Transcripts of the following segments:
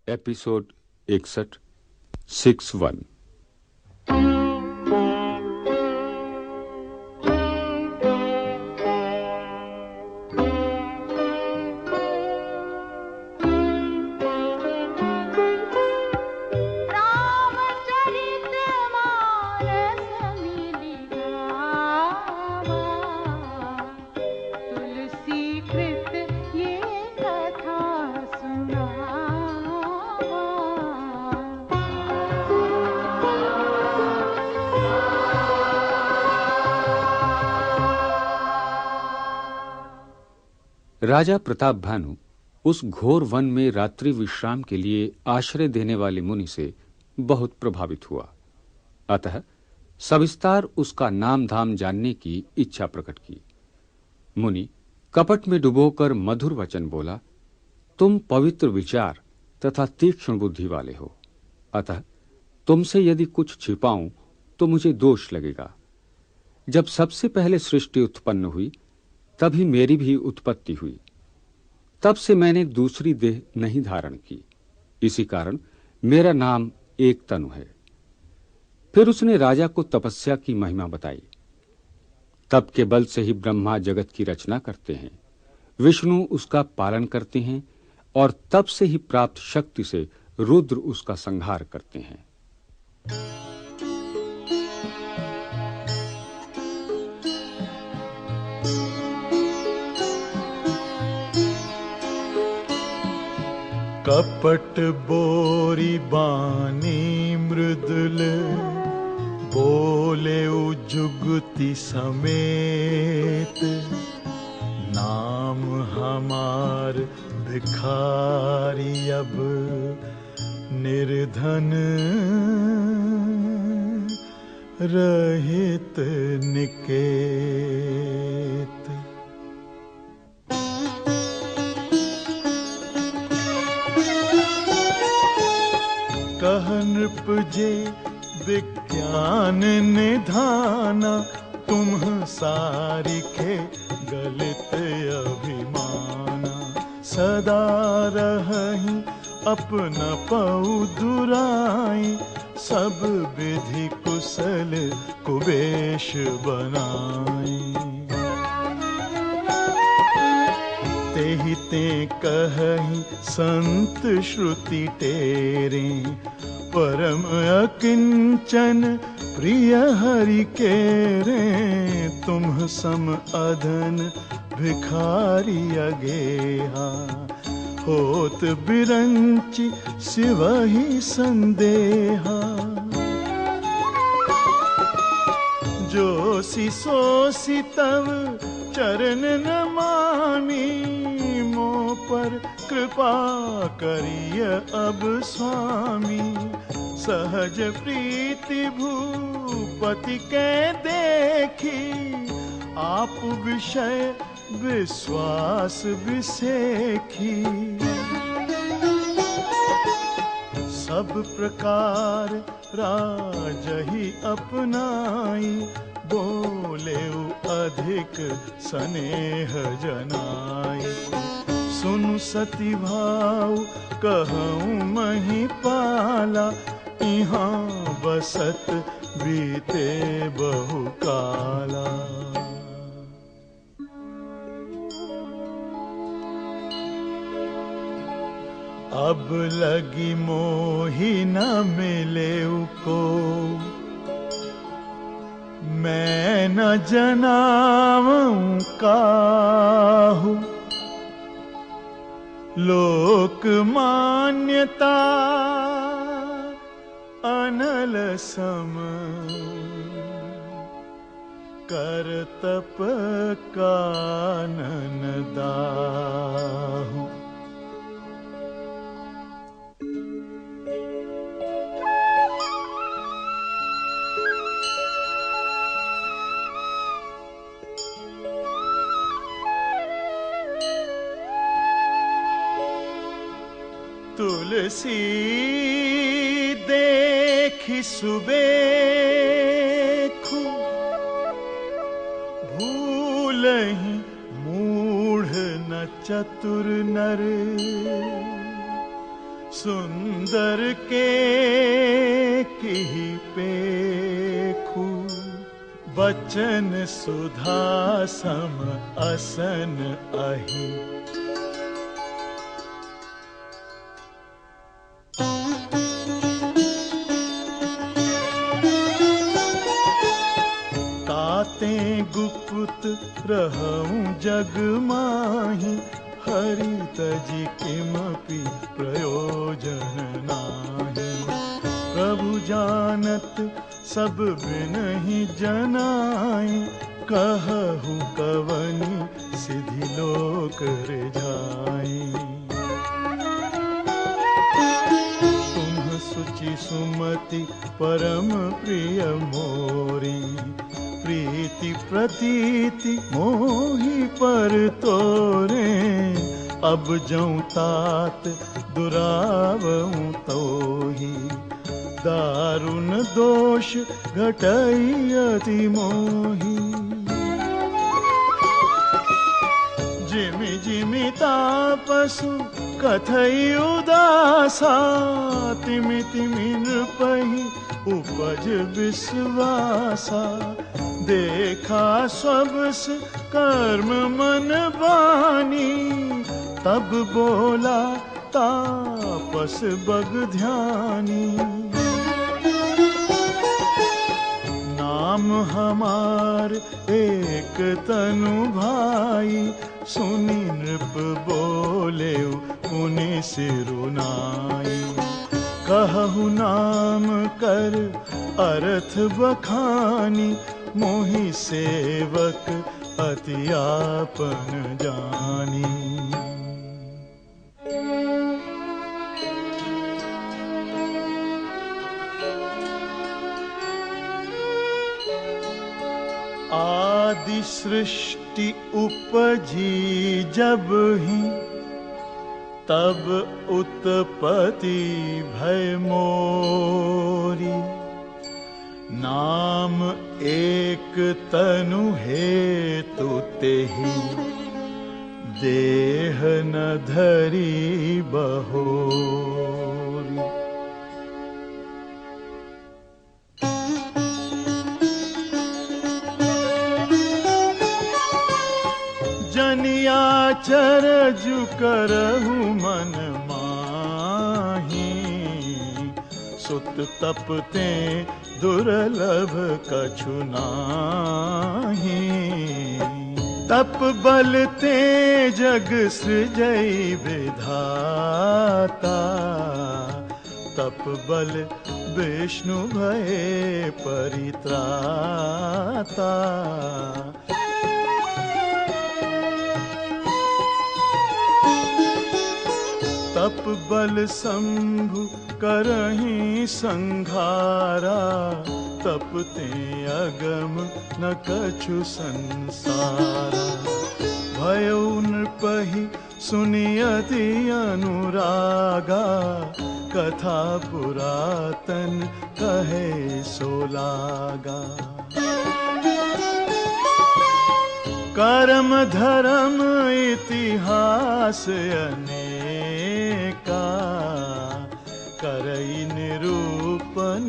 Episode 61 61। राजा प्रताप भानु उस घोर one में रात्रि विश्राम के लिए आश्रय देने वाले मुनि से बहुत प्रभावित हुआ। अतः सविस्तार उसका नाम धाम जानने की इच्छा प्रकट की। मुनि कपट में डुबोकर मधुर वचन बोला, तुम पवित्र विचार तथा तीक्ष्ण बुद्धि वाले हो, अतः तुमसे यदि कुछ छिपाऊं तो मुझे दोष लगेगा। जब सबसे पहले सृष्टि उत्पन्न हुई तभी मेरी भी उत्पत्ति हुई। तब से मैंने दूसरी देह नहीं धारण की, इसी कारण मेरा नाम एक तनु है। फिर उसने राजा को तपस्या की महिमा बताई। तप के बल से ही ब्रह्मा जगत की रचना करते हैं, विष्णु उसका पालन करते हैं और तप से ही प्राप्त शक्ति से रुद्र उसका संहार करते हैं। कपट बोरी बानी मृदुल, बोले जुगति समेत, नाम हमार भिखारी अब निर्धन रहित निकेत। कह नृप जे विज्ञान निधाना, तुम सारिखे गलित अभिमाना। सदा रहि अपना पउ दुराई, सब विधि कुशल कुबेश बनाई। तेहि ते कहि संत श्रुति टेरे, परम अकिंचन प्रिय हरि केरे। तुम सम अधन भिखारी अगेहा, होत बिरंचि सिवहि संदेहा। जोसी सोसी तव चरण नमामि, मोह पर कृपा करिय अब स्वामी। सहज प्रीति भूपति के देखी, आप विषय विश्वास विसेखी। सब प्रकार राजहि अपनाई, बोले अधिक स्नेह जनाई। सुनु सती भाव कहूँ महिपाला, यहाँ बसत बीते बहु काला। अब लगी मोहि न मिले को, मैं न जनाऊं काहू। लोक मान्यता अनल सम, कर तप कानन दाहू। तुलसी देखी सुबेखु, भूलहि मूढ़ न चतुर नर। सुंदर के की पेखू बचन सुधा सम असन अहि। ताते गुप्त रहूं जग माहि हरि तजि किमपि प्रयोजन नाही। प्रभु जानत सब बिनहि जनाई कहहु कवनि सिधि लोक रिझाई। तुम सुचि सुमति परम प्रिय मोरी प्रीति प्रतीति मोहि पर तोरे। अब जऊँ तात दुरावऊँ तोहि दारुण दोष घटई अति मोहि। जिमि जिमि तापसु कथई उदासा तिमि तिमि नृपहि उपज विश्वासा। देखा सबस कर्म मन बानी तब बोला तापस बग ध्यानी। नाम हमार एक तनु भाई सुनि नृप बोले पुनि सिरुनाई। कहु नाम कर अर्थ बखानी मोहि सेवक अति आपन जानी। आदि सृष्टि उपजी जब ही तब उत्पत्ति भय मोरी। नाम एक तनु हेतु तेहि देह न धरी बहोरी। जनिया चरजु करहु मन माही सुत तपते दुर्लभ कछु नाही। तप बल ते जग सृजई विधाता तप बल विष्णु भये परित्राता। तप बल शंभु करहि संघारा तपते अगम न कछु संसारा। भयो नृपहि सुनियति अनुरागा कथा पुरातन कहे सोलागा। कर्म धर्म इतिहास अनेका करई निरूपण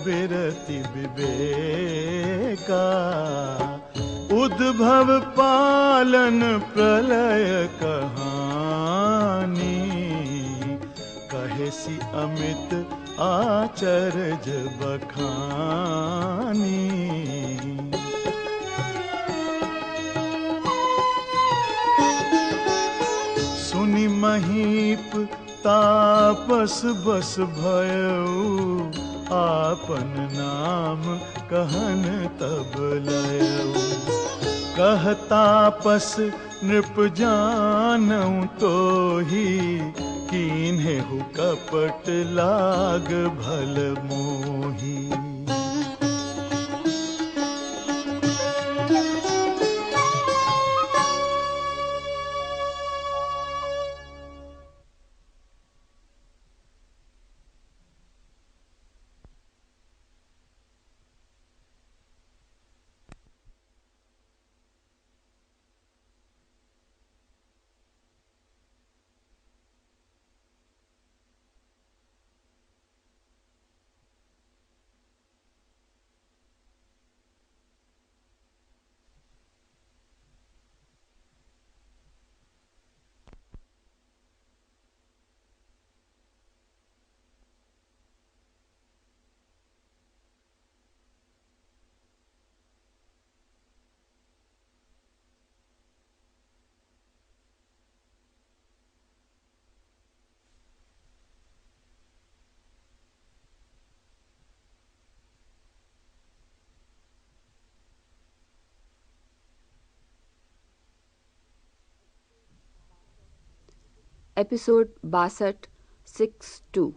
बिरति विवेका। उद्भव पालन प्रलय कहानी कहेसी अमित आचर्य बखानी। सुनि महीप तापस बस भयऊ आपन नाम कहन तब लयऊ। कह तापस नृप जानऊ तोहि कीन्हेहु कपट लाग भल मोही। एपिसोड 62 6-2।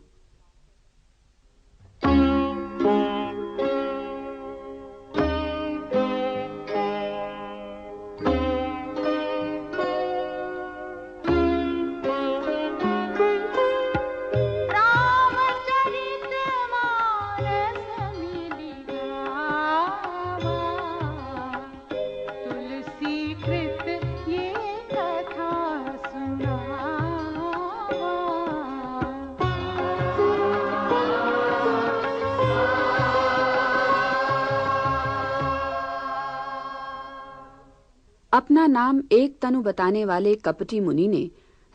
अपना नाम एक तनु बताने वाले कपटी मुनि ने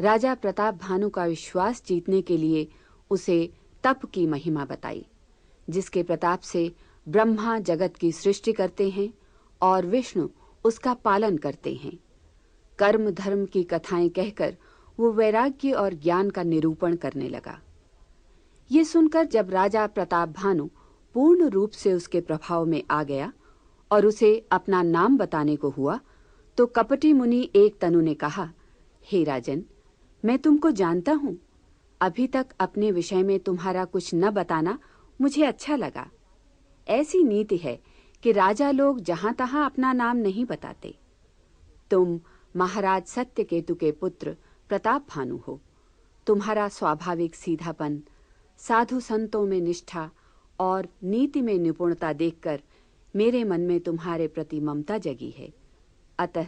राजा प्रताप भानु का विश्वास जीतने के लिए उसे तप की महिमा बताई, जिसके प्रताप से ब्रह्मा जगत की सृष्टि करते हैं और विष्णु उसका पालन करते हैं। कर्म धर्म की कथाएं कहकर वो वैराग्य और ज्ञान का निरूपण करने लगा। ये सुनकर जब राजा प्रताप भानु पूर्ण रूप से उसके प्रभाव में आ गया और उसे अपना नाम बताने को हुआ, तो कपटी मुनि एक तनु ने कहा, हे राजन, मैं तुमको जानता हूं। अभी तक अपने विषय में तुम्हारा कुछ न बताना मुझे अच्छा लगा। ऐसी नीति है कि राजा लोग जहां तहां अपना नाम नहीं बताते। तुम महाराज सत्यकेतु के पुत्र प्रताप भानु हो। तुम्हारा स्वाभाविक सीधापन, साधु संतों में निष्ठा और नीति में निपुणता देखकर मेरे मन में तुम्हारे प्रति ममता जगी है। अतः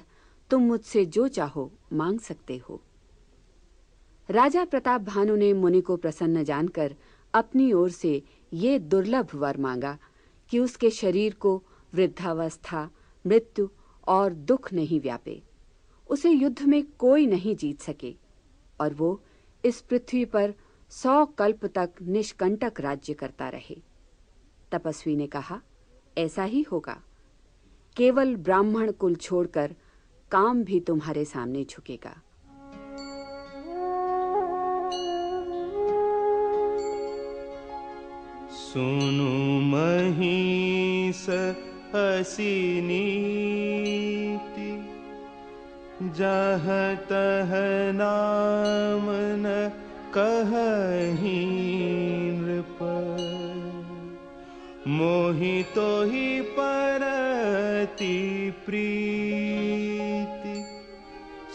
तुम मुझसे जो चाहो मांग सकते हो। राजा प्रताप भानु ने मुनि को प्रसन्न जानकर अपनी ओर से ये दुर्लभ वर मांगा कि उसके शरीर को वृद्धावस्था, मृत्यु और दुख नहीं व्यापे। उसे युद्ध में कोई नहीं जीत सके और वो इस पृथ्वी पर 100 कल्प तक निष्कंटक राज्य करता रहे। तपस्वी ने कहा, ऐसा ही होगा। केवल ब्राह्मण कुल छोड़कर काम भी तुम्हारे सामने झुकेगा। सुनु महिष हसी नीति, जहाँ तह नाम न कहहि नृप। मोहि तो ही परति प्रीति,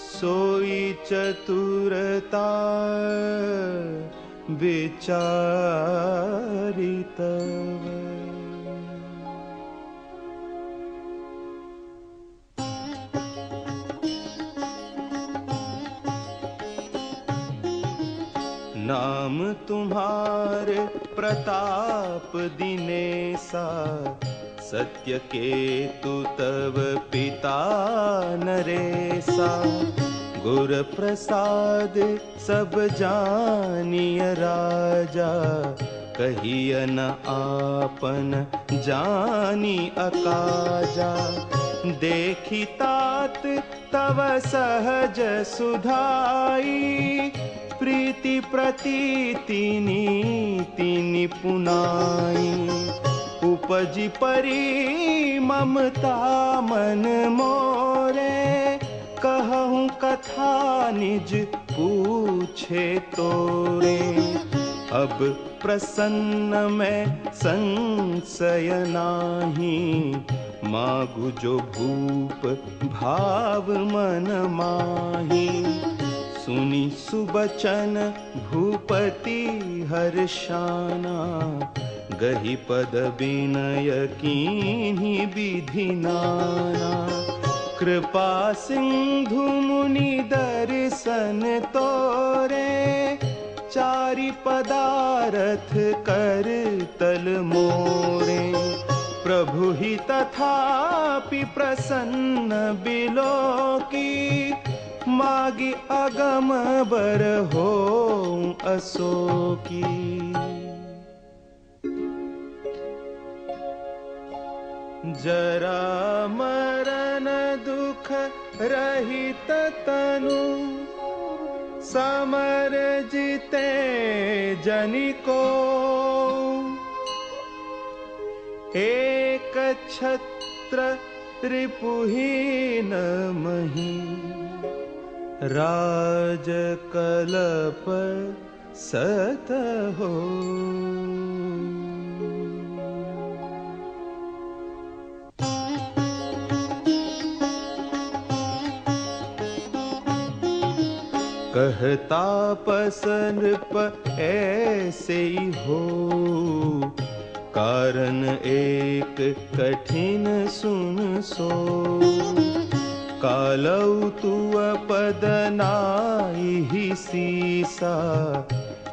सोई चतुरता विचारी तव। नाम तुम्हारे प्रताप दिनेसा, सत्यकेतु तव पिता नरेसा। गुर प्रसाद सब जानिय राजा, कहिय न आपन जानी अकाजा। देखी तात तव सहज सुधाई, प्रीति प्रतीति नीति निपुनाई। उपजी परी ममता मन मोरे, कहूँ कथा निज पूछे तोरे। अब प्रसन्न मैं संशय नाही, मागु जो भूप भाव मन माही। सुनी सुबचन भूपति हर्षाना, गही पद विनय कीन्ही विधि नाना। कृपा सिंधु मुनि दर्शन तोरे, चारि पदारथ कर तल मोरे। प्रभु ही तथापि प्रसन्न बिलोकी, मागी अगम बर हो अशोकी। जरा मरण दुख रहित तनु, समर जीते जनिको। एक छत्र रिपुहीन मही, राज कलप सत हो। कहता पसन प ऐसे ही हो, कारण एक कठिन सुन सो। कालौ तु पद नाहि सीसा,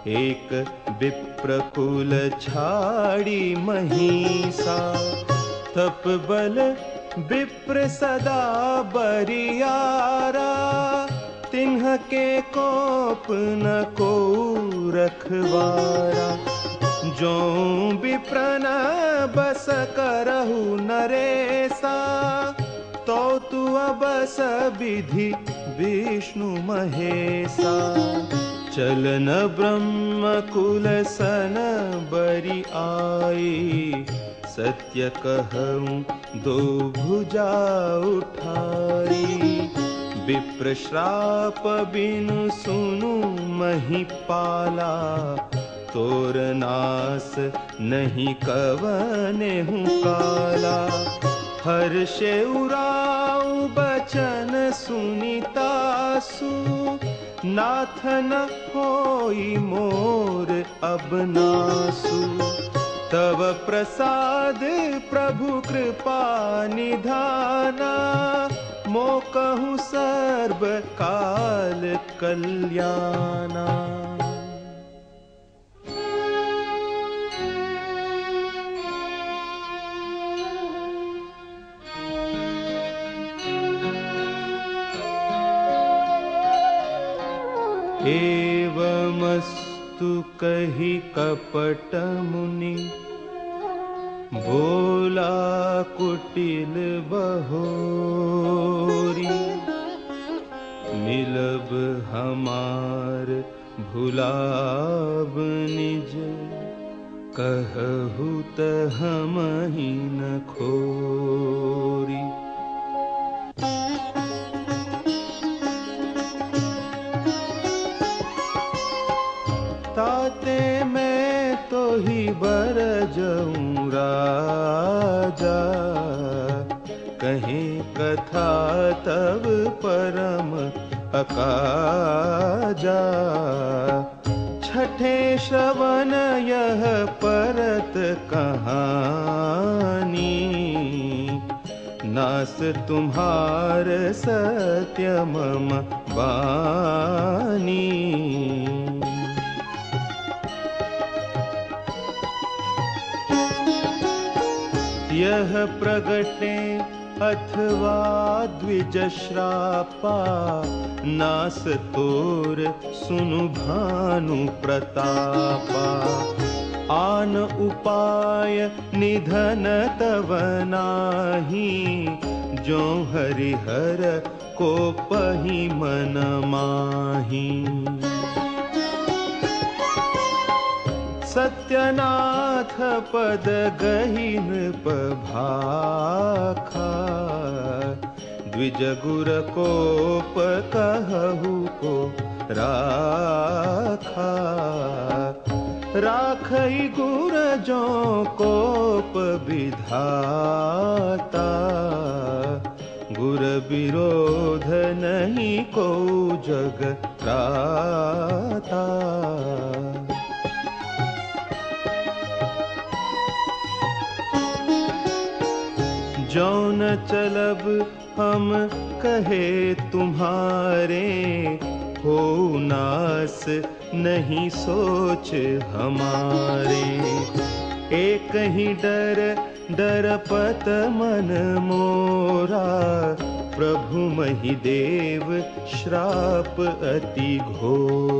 एक विप्रकुल छाड़ी महिषा। तप बल विप्र सदा बरियारा, तिन्ह के कोप न को रखवारा। जो विप्रन बस करहु नरेसा, तो तु बस विधि विष्णु महेशा। चलन ब्रह्म कुल सन बरि आई, सत्य कहूँ दो भुजा उठाई। विप्र श्राप बिनु सुनु महिपाला, तोर नास नहीं कवने हूँ काला। हर्षे उराऊ बचन सुनितासु, नाथ न होई मोर अब नासु। तव प्रसाद प्रभु कृपा निधाना, मो कहूँ सर्व काल कल्याणा। एवमस्तु कहि कपट मुनि, बोला कुटिल बहोरी। मिलब हमार भुलाब निज, कहहु त हमहि न खोरी। ताते मैं तो ही बर जाऊं राजा, कहीं कथा तब परम अकाजा। छठे श्रवण यह परत कहानी, नास तुम्हार सत्य मम बानी। यह प्रगटे अथवा द्विज श्रापा, नास तोर सुनु भानु प्रतापा। आन उपाय निधन तव नाही, जो हरिहर को पही मन माही। सत्यनाथ पद गहीन पभाखा, द्विज गुर कोप कहहु को राखा। राखई गुर जो कोप विधाता, गुर विरोध नहीं को जग त्राता। जौन चलब हम कहे तुम्हारे, हो नास नहीं सोच हमारे। एक ही डर डरपत मन मोरा, प्रभु महिदेव श्राप अति घोर।